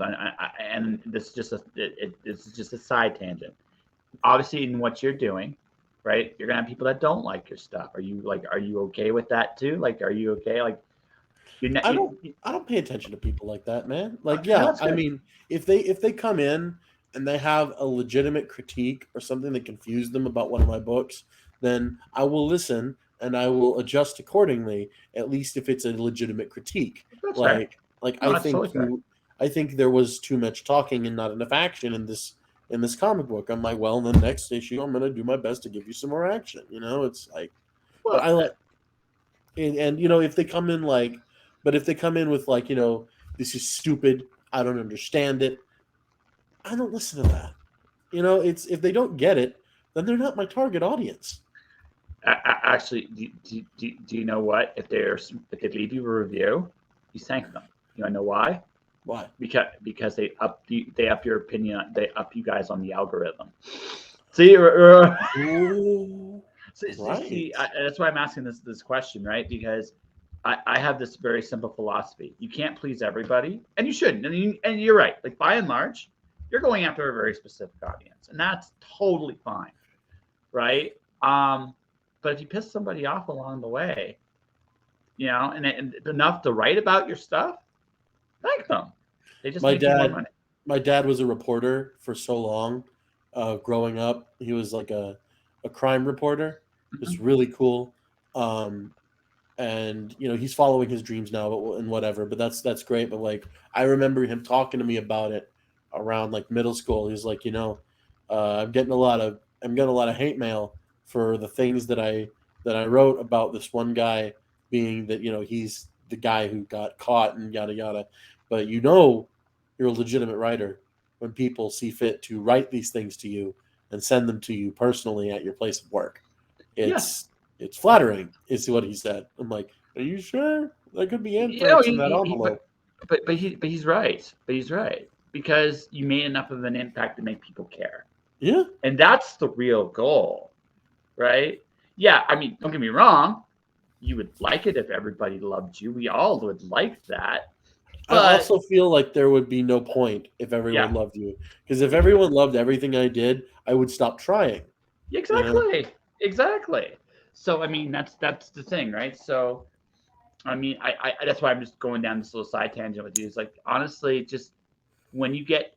and this is just this is just a side tangent. Obviously, in what you're doing, right? You're gonna have people that don't like your stuff. Are you okay with that too? Like, are you okay? Like, you're not. I don't pay attention to people like that, man. Like, No, yeah, that's I good. mean, if they come in and they have a legitimate critique or something that confused them about one of my books, then I will listen and I will adjust accordingly. At least if it's a legitimate critique, That's fair. like No, that's totally fair. I think there was too much talking and not enough action in this comic book. I'm like, well, in the next issue, I'm gonna do my best to give you some more action. It's like, but Well, I like. And if they come in if they come in with like, this is stupid, I don't understand it, I don't listen to that. It's if they don't get it, then they're not my target audience. actually, do you know what? If they leave you a review, you thank them. You want to know why? Why? Because they up your opinion. They up you guys on the algorithm. See, Ooh, see, right. that's why I'm asking this question, right? Because I have this very simple philosophy. You can't please everybody, and you shouldn't. And you're right. Like by and large, you're going after a very specific audience, and that's totally fine, right? But if you piss somebody off along the way, and enough to write about your stuff, thank them. They just My make you more dad, money. my dad was a reporter for so long. Growing up, he was like a crime reporter. It's Mhm. really cool. Um, and he's following his dreams now and whatever. But that's great. But like, I remember him talking to me about it around like middle school. He's like, I'm getting a lot of hate mail for the things that I wrote about this one guy being that he's the guy who got caught and yada yada. But you're a legitimate writer when people see fit to write these things to you and send them to you personally at your place of work. It's flattering, is what he said. I'm like, are you sure? There could be anthrax in that envelope. But he's right. But he's right. Because you made enough of an impact to make people care. Yeah. And that's the real goal. Right? Yeah, I mean, don't get me wrong. You would like it if everybody loved you. We all would like that. But I also feel like there would be no point if everyone loved you. Because if everyone loved everything I did, I would stop trying. Exactly. Exactly. So I mean that's the thing, right? So I mean I that's why I'm just going down this little side tangent with you. It's like honestly, just when you get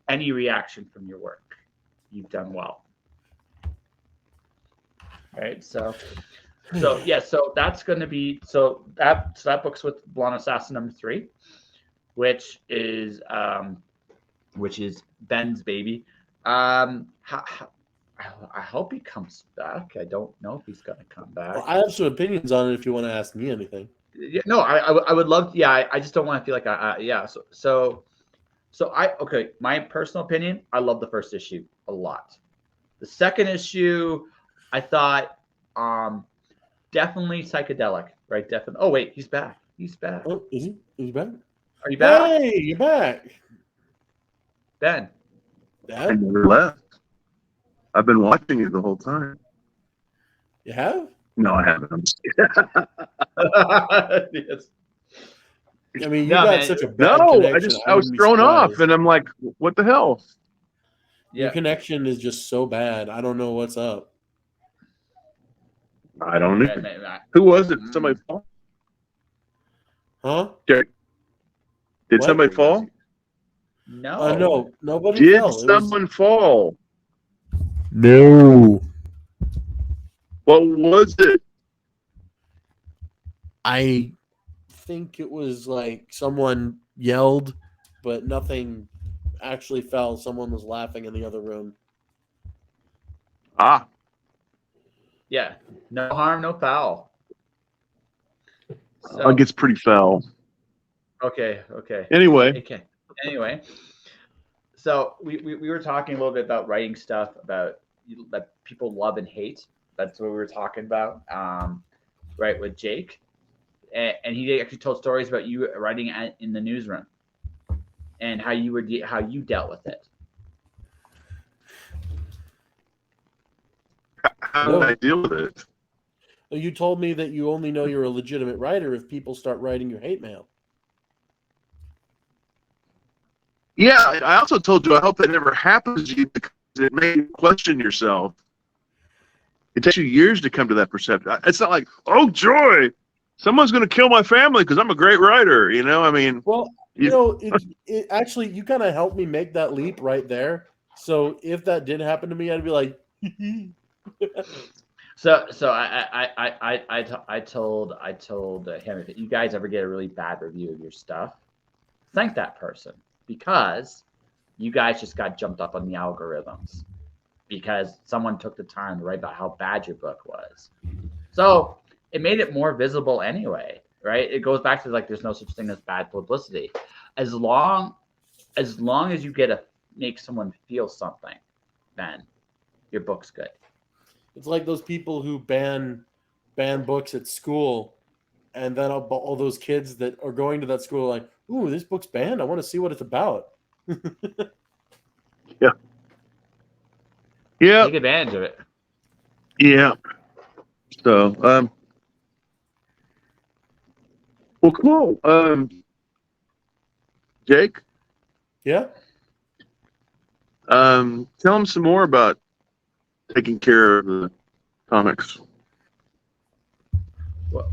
any reaction from your work, you've done well. Right? So that's gonna be that book's with Blonde Assassin #3, which is Ben's baby. I hope he comes back. I don't know if he's going to come back. Well, I have some opinions on it if you want to ask me anything. Yeah, no, I would love to. Yeah, I just don't want to feel like okay, my personal opinion, I love the first issue a lot. The second issue, I thought definitely psychedelic, right? Definitely. Oh wait, he's back. He's back. Oh, is he? He's back? Are you back? Hey, you're back. Ben. I never left. I've been watching you the whole time. You have? No, I haven't. I'm just Yes. I mean, you got such a bad connection. I was thrown off, and I'm like, what the hell? Your connection is just so bad. I don't know what's up. I don't know. Who was it? Somebody fall? Huh? Did somebody fall? No. No, nobody Did fell. someone fall? No. What was it? I think it was like someone yelled, but nothing actually fell. Someone was laughing in the other room. Ah. Yeah. No harm, no foul. I think it's pretty foul. Okay. Anyway. Okay. Anyway. So we were talking a little bit about writing stuff about that people love and hate. That's what we were talking about, right, with Jake. And he actually told stories about you writing in the newsroom and how you dealt with it. How did I deal with it? You told me that you only know you're a legitimate writer if people start writing your hate mail. Yeah, I also told you I hope that never happens to you because it may question yourself. It takes you years to come to that perception. It's not like, oh, joy, someone's going to kill my family because I'm a great writer. I mean. Well, it actually, you kind of helped me make that leap right there. So if that did happen to me, I'd be like, So I told him, if you guys ever get a really bad review of your stuff, thank that person, because you guys just got jumped up on the algorithms because someone took the time to write about how bad your book was. So it made it more visible anyway, right? It goes back to like there's no such thing as bad publicity. As long as you make someone feel something, then your book's good. It's like those people who ban books at school, and then all those kids that are going to that school are like, ooh, this book's banned? I want to see what it's about. Yeah. Take advantage of it. Yeah. So, well, cool. Jake? Yeah? Tell them some more about taking care of the comics. Well,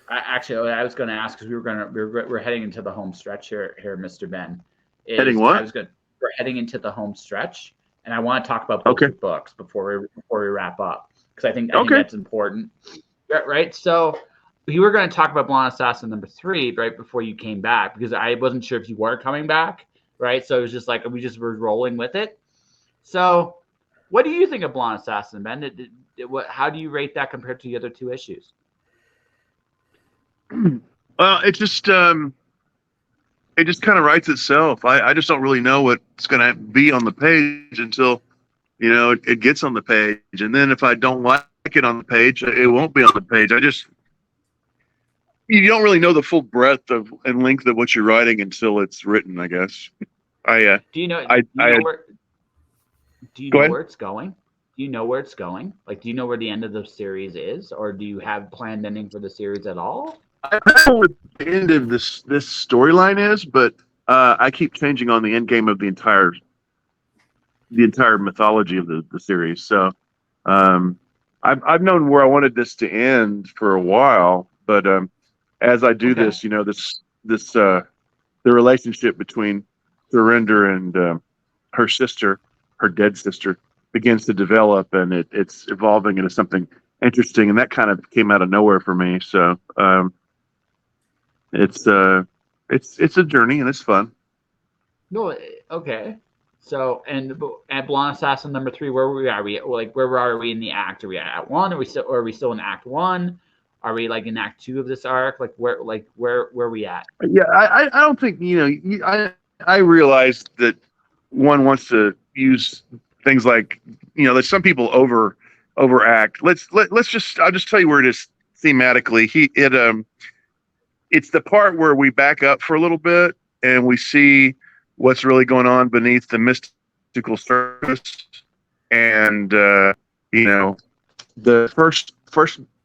I was going to ask because we're heading into the home stretch here, Mr. Ben. Heading what? We're heading into the home stretch, and I want to talk about both your books before we wrap up because I think that's important, right? So we were going to talk about Blonde Assassin #3 right before you came back because I wasn't sure if you were coming back, right? So it was just like we just were rolling with it. So, what do you think of Blonde Assassin, Ben? How do you rate that compared to the other two issues? Well, it just kind of writes itself. I just don't really know what's going to be on the page until it gets on the page, and then if I don't like it on the page, it won't be on the page. You don't really know the full breadth and length of what you're writing until it's written, I guess. Do you know? I Do you Go know ahead. where it's going? Do you know where it's going? Like, do you know where the end of the series is, or do you have planned ending for the series at all? I don't know what the end of this storyline is, but I keep changing on the end game of the entire mythology of the series. So I've known where I wanted this to end for a while, but as I do Okay. this, the relationship between Surrender and her sister, her dead sister, begins to develop, and it's evolving into something interesting, and that kind of came out of nowhere for me. So it's a journey, and it's fun. No, okay. So, and at Blonde Assassin number 3, where are we? Like, where are we in the act? Are we at 1? Are we still in Act 1? Are we like in Act 2 of this arc? Like, where are we at? Yeah, I don't think I realize that one wants to use things like that some people overact. Let's just I'll just tell you where it is thematically. It's the part where we back up for a little bit and we see what's really going on beneath the mystical surface. And the first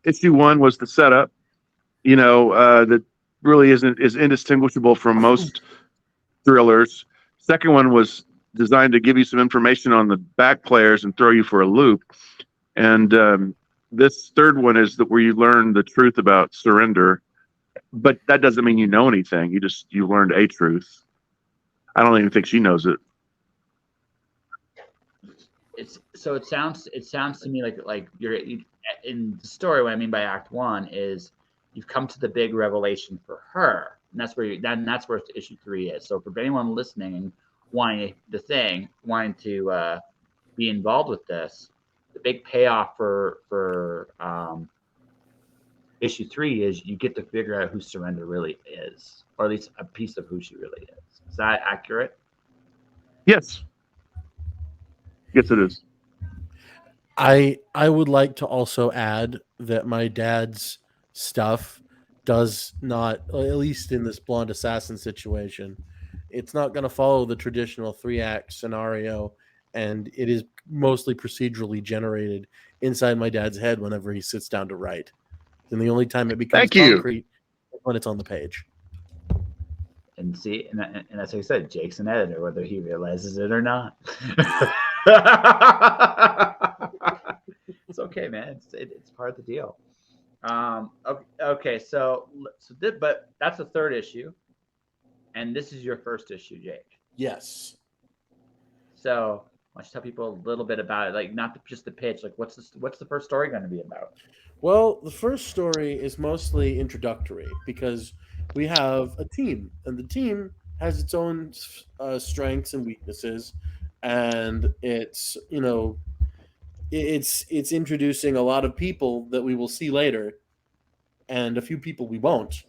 issue 1 was the setup. That really is indistinguishable from most thrillers. Second one was designed to give you some information on the back players and throw you for a loop. And this third one is where you learn the truth about Surrender, but that doesn't mean you know anything. You learned a truth. I don't even think she knows it. It sounds to me like you're in the story. What I mean by Act 1 is you've come to the big revelation for her, and that's where issue 3 is. So for anyone listening and wanting to be involved with this, the big payoff for issue 3 is you get to figure out who Surrender really is, or at least a piece of who she really is. Is that accurate? Yes, it is. I would like to also add that my dad's stuff does not, at least in this Blonde Assassin situation, it's not going to follow the traditional 3-act scenario, and it is mostly procedurally generated inside my dad's head whenever he sits down to write. And the only time it becomes Thank you. concrete is when it's on the page. And see, and that's what I said. Jake's an editor, whether he realizes it or not. It's okay, man. It's part of the deal. Okay, but that's the 3rd issue, and this is your 1st issue, Jake. Yes. So why don't you tell people a little bit about it? Like, not just the pitch. Like, what's the first story going to be about? Well, the first story is mostly introductory because we have a team, and the team has its own strengths and weaknesses, and it's introducing a lot of people that we will see later, and a few people we won't.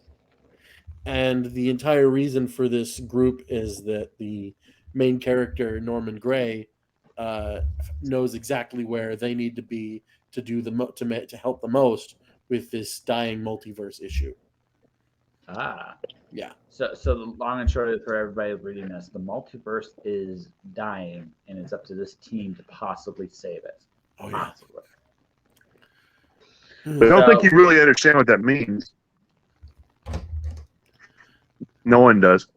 And the entire reason for this group is that the main character Norman Gray knows exactly where they need to be to do to help the most with this dying multiverse issue. Yeah. So the long and short of it for everybody reading this, the multiverse is dying, and it's up to this team to possibly save it. Oh yeah. Possibly. But I don't think you really understand what that means. No one does.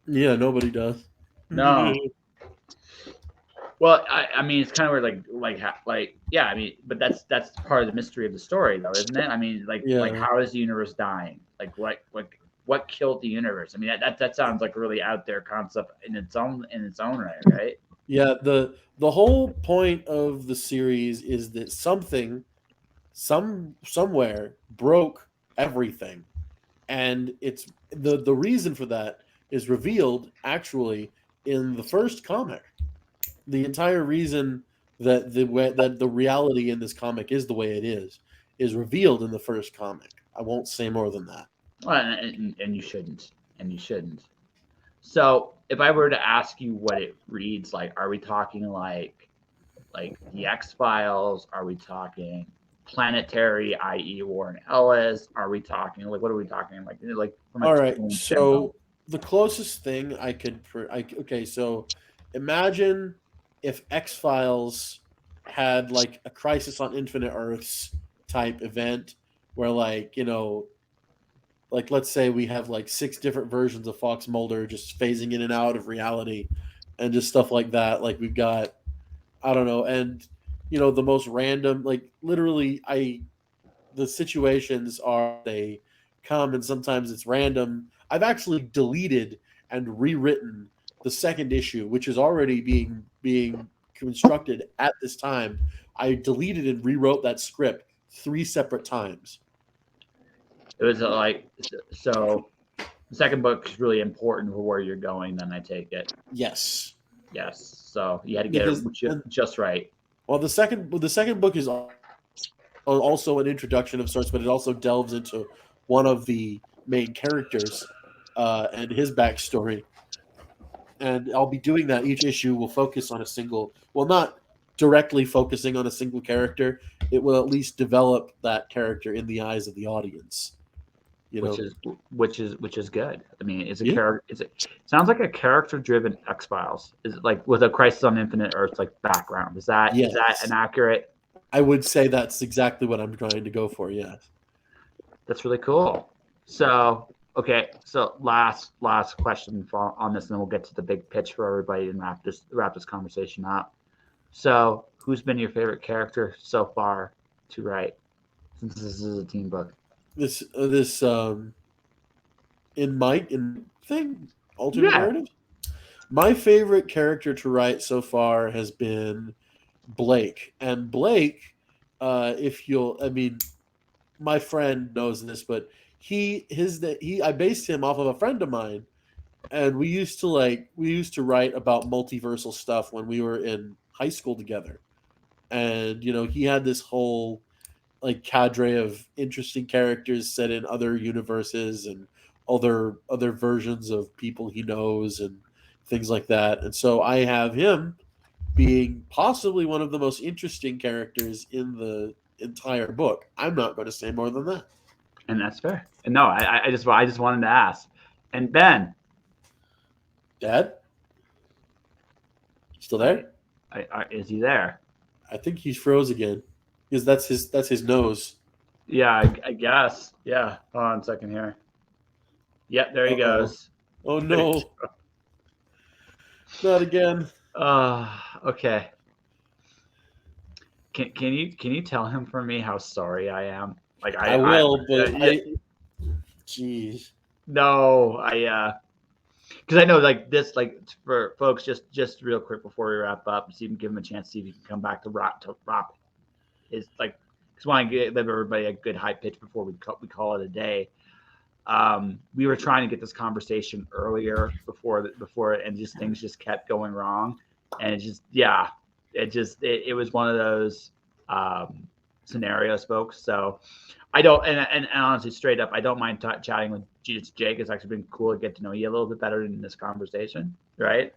Yeah, nobody does. No. Well, I mean, it's kind of weird, yeah. I mean, but that's part of the mystery of the story, though, isn't it? I mean, like how is the universe dying? Like what killed the universe? I mean, that sounds like a really out there concept in its own right? Yeah. The whole point of the series is that something, somewhere broke everything, and it's the reason for that is revealed actually in the first comic. The entire reason that the reality in this comic is the way it is revealed in the first comic. I won't say more than that. Well, and you shouldn't. And you shouldn't. So if I were to ask you what it reads like, are we talking like the X-Files? Are we talking planetary, i.e. Warren Ellis? Are we talking like what are we talking like from a All right, tone so the closest thing I could okay, so imagine if X-Files had like a Crisis on Infinite Earths type event where like, like let's say we have like 6 different versions of Fox Mulder just phasing in and out of reality and just stuff like that. Like we've got, I don't know, and the most random, like literally the situations are they come and sometimes it's random. I've actually deleted and rewritten the second issue, which is already being constructed at this time. I deleted and rewrote that script 3 separate times. It was like so. The second book is really important for where you're going. Then I take it. Yes. Yes. So you had to get it just right. Well, the second book is also an introduction of sorts, but it also delves into one of the main characters and his backstory. And I'll be doing that. Each issue will focus on a single, well, not directly focusing on a single character. It will at least develop that character in the eyes of the audience. Which is good. I mean, it's a character. It sounds like a character-driven X-Files. Is it like with a Crisis on Infinite Earths like background? Is that an accurate? I would say that's exactly what I'm trying to go for. Yes. That's really cool. So okay, so last question on this, and then we'll get to the big pitch for everybody and wrap this conversation up. So, who's been your favorite character so far to write? Since this is a team book. This in thing alternate narrative. My favorite character to write so far has been Blake, and Blake, my friend knows this, but I based him off of a friend of mine, and we used to write about multiversal stuff when we were in high school together, and he had this whole like cadre of interesting characters set in other universes and other versions of people he knows and things like that. And so I have him being possibly one of the most interesting characters in the entire book. I'm not going to say more than that. And that's fair. And no, I just wanted to ask. And Ben, Dad, still there? Is he there? I think he's froze again. Because that's his nose. Yeah, I guess. Yeah. Hold on a second here. Yep, there he goes. Oh no. Not again. Okay. Can you tell him for me how sorry I am? Like I will, but jeez. No, because I know like this, like for folks, just real quick before we wrap up, so you can give him a chance to see if he can come back to Rock. Is like, because want to give everybody a good high pitch before we call it a day. We were trying to get this conversation earlier before and just things just kept going wrong, and it was one of those scenarios, folks. So I don't, and honestly, straight up, I don't mind chatting with Jake. It's actually been cool to get to know you a little bit better in this conversation, right?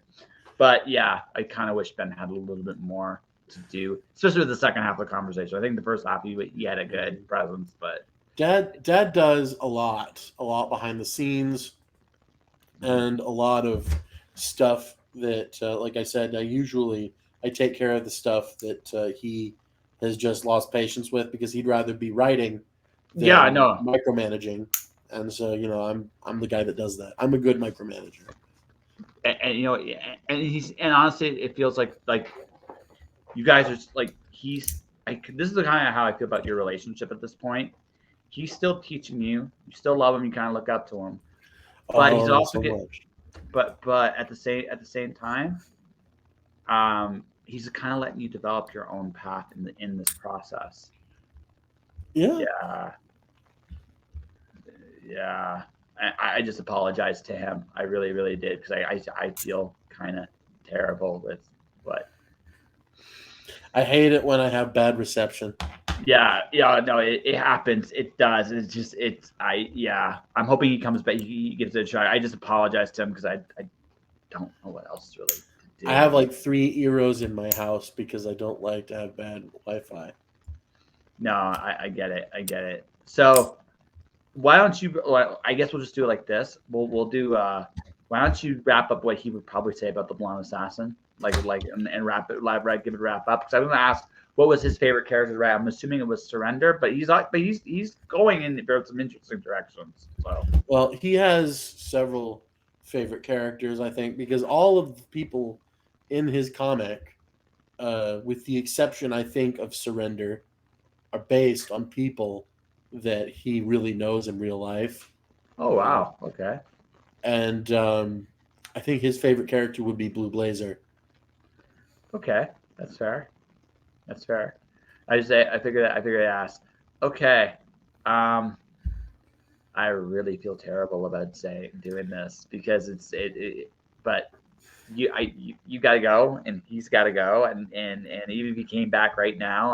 But yeah, I kind of wish Ben had a little bit more to do, especially with the second half of the conversation. I think the first half he had a good presence, but Dad does a lot behind the scenes, and a lot of stuff that, like I said, I take care of the stuff that he has just lost patience with because he'd rather be writing than micromanaging. And so, I'm the guy that does that. I'm a good micromanager. And honestly, it feels like you guys are like this is the kind of how I feel about your relationship at this point. He's still teaching you. You still love him. You kind of look up to him, but he's also but at the same time, he's kind of letting you develop your own path in this process. Yeah. I just apologized to him. I really, really did, because I feel kind of terrible with what. I hate it when I have bad reception. Yeah, no, it happens. It does. I'm hoping he comes back. He gives it a try. I just apologize to him because I don't know what else really to do. I have like 3 Eros in my house because I don't like to have bad Wi-Fi. No, I get it. So why don't you? Well, I guess we'll just do it like this. We'll do. Why don't you wrap up what he would probably say about the Blonde Assassin, and wrap it give it a wrap up, because I was going to ask what was his favorite character. Right, I'm assuming it was Surrender, but he's going in some interesting directions. So well, he has several favorite characters, I think, because all of the people in his comic, with the exception, I think, of Surrender, are based on people that he really knows in real life. Oh wow, okay. And I think his favorite character would be Blue Blazer. Okay, that's fair. I figured I'd ask. Okay, I really feel terrible about doing this because but you got to go and he's got to go, and even if he came back right now,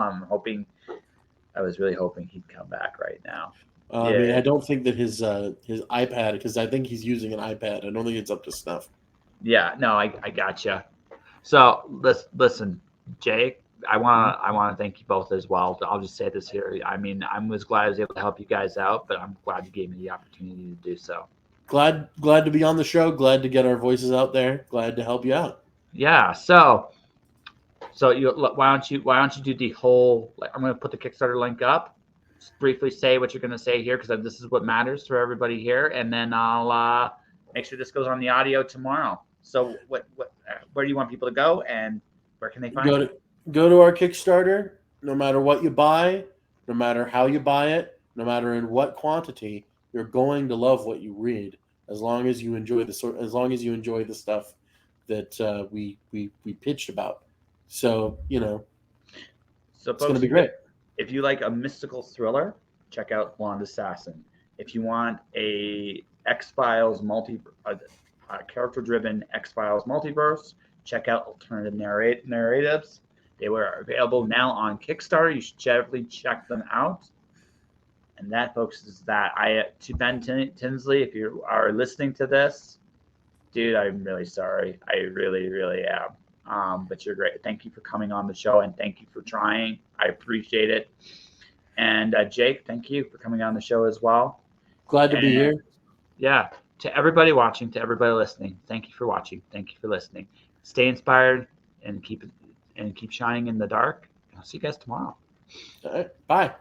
I was really hoping he'd come back right now. I mean, I don't think that his iPad, because I think he's using an iPad. I don't think it's up to snuff. Yeah, no, I gotcha. So listen, Jake, I want to thank you both as well. I'll just say this here. I mean, I was glad I was able to help you guys out, but I'm glad you gave me the opportunity to do so. Glad to be on the show. Glad to get our voices out there. Glad to help you out. Yeah. So why don't you do the whole? I'm going to put the Kickstarter link up. Just briefly say what you're going to say here, because this is what matters for everybody here, and then I'll make sure this goes on the audio tomorrow. So where do you want people to go, and where can they find it? Go to our Kickstarter. No matter what you buy, no matter how you buy it, no matter in what quantity, you're going to love what you read, as long as you enjoy the stuff that we pitched about. So So it's going to be great. If you like a mystical thriller, check out Blonde Assassin. If you want a X-Files character-driven X-Files multiverse, check out Alternative Narratives. They were available now on Kickstarter. You should definitely check them out. And that, folks, is that. To Ben Tinsley, if you are listening to this, dude, I'm really sorry. I really, really am. But you're great. Thank you for coming on the show, and thank you for trying. I appreciate it. And Jake, thank you for coming on the show as well. Glad to be here. Yeah. To everybody watching, to everybody listening, thank you for watching. Thank you for listening. Stay inspired and keep shining in the dark. I'll see you guys tomorrow. All right. Bye.